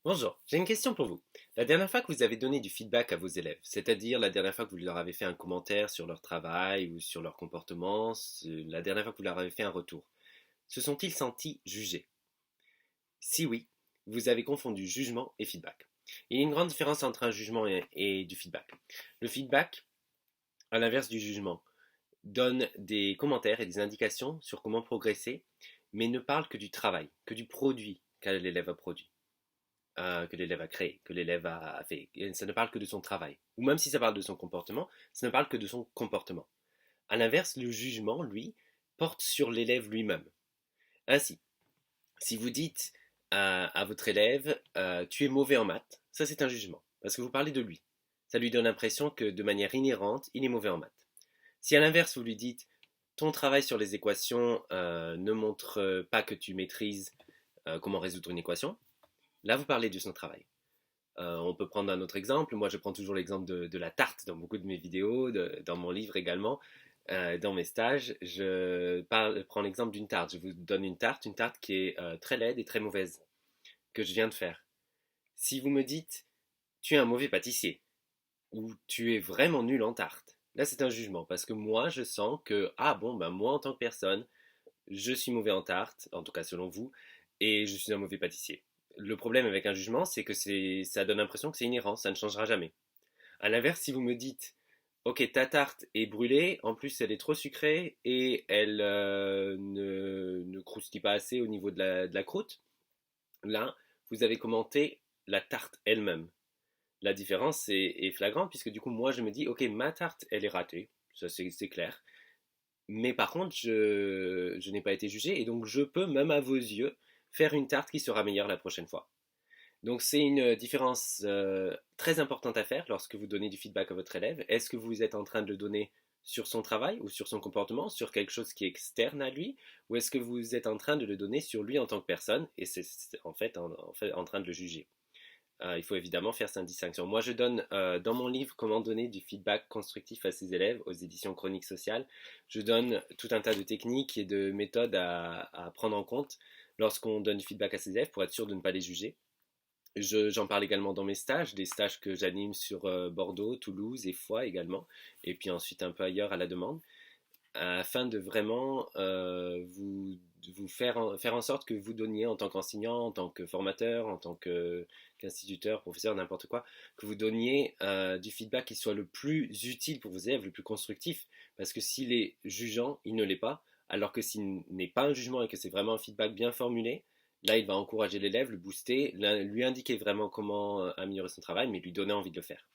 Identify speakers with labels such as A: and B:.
A: Bonjour, j'ai une question pour vous. La dernière fois que vous avez donné du feedback à vos élèves, c'est-à-dire la dernière fois que vous leur avez fait un commentaire sur leur travail ou sur leur comportement, la dernière fois que vous leur avez fait un retour, se sont-ils sentis jugés? Si oui, vous avez confondu jugement et feedback. Il y a une grande différence entre un jugement et du feedback. Le feedback, à l'inverse du jugement, donne des commentaires et des indications sur comment progresser, mais ne parle que du travail, que du produit que l'élève a produit. Que l'élève a créé, que l'élève a fait. Et ça ne parle que de son travail. Ou même si ça parle de son comportement, ça ne parle que de son comportement. À l'inverse, le jugement, lui, porte sur l'élève lui-même. Ainsi, si vous dites à votre élève, tu es mauvais en maths, ça c'est un jugement, parce que vous parlez de lui. Ça lui donne l'impression que de manière inhérente, il est mauvais en maths. Si à l'inverse, vous lui dites, ton travail sur les équations ne montre pas que tu maîtrises comment résoudre une équation, là vous parlez de son travail. On peut prendre un autre exemple. Moi, je prends toujours l'exemple de la tarte dans beaucoup de mes vidéos, dans mon livre également, dans mes stages. Prends l'exemple d'une tarte. Je vous donne une tarte qui est très laide et très mauvaise, que je viens de faire. Si vous me dites, tu es un mauvais pâtissier, ou tu es vraiment nul en tarte, là c'est un jugement, parce que moi je sens que, ah bon, ben moi en tant que personne, je suis mauvais en tarte, en tout cas selon vous, et je suis un mauvais pâtissier. Le problème avec un jugement, c'est que ça donne l'impression que c'est inhérent, ça ne changera jamais. À l'inverse, si vous me dites, ok, ta tarte est brûlée, en plus elle est trop sucrée et elle ne croustille pas assez au niveau de la croûte, là, vous avez commenté la tarte elle-même. La différence est flagrante puisque du coup, moi je me dis, ok, ma tarte, elle est ratée, ça c'est clair. Mais par contre, je n'ai pas été jugé et donc je peux, même à vos yeux, faire une tarte qui sera meilleure la prochaine fois. Donc c'est une différence très importante à faire lorsque vous donnez du feedback à votre élève. Est-ce que vous êtes en train de le donner sur son travail ou sur son comportement, sur quelque chose qui est externe à lui, ou est-ce que vous êtes en train de le donner sur lui en tant que personne et c'est en train de le juger. Il faut évidemment faire cette distinction. Moi, je donne dans mon livre Comment donner du feedback constructif à ses élèves aux éditions Chroniques Sociales, je donne tout un tas de techniques et de méthodes à prendre en compte lorsqu'on donne du feedback à ses élèves pour être sûr de ne pas les juger. J'en parle également dans mes stages, des stages que j'anime sur Bordeaux, Toulouse et Foix également, et puis ensuite un peu ailleurs à la demande, afin de vraiment vous faire en sorte que vous donniez en tant qu'enseignant, en tant que formateur, en tant qu'instituteur, professeur, n'importe quoi, que vous donniez du feedback qui soit le plus utile pour vos élèves, le plus constructif, parce que s'il est jugeant, il ne l'est pas, alors que s'il n'est pas un jugement et que c'est vraiment un feedback bien formulé, là il va encourager l'élève, le booster, lui indiquer vraiment comment améliorer son travail, mais lui donner envie de le faire.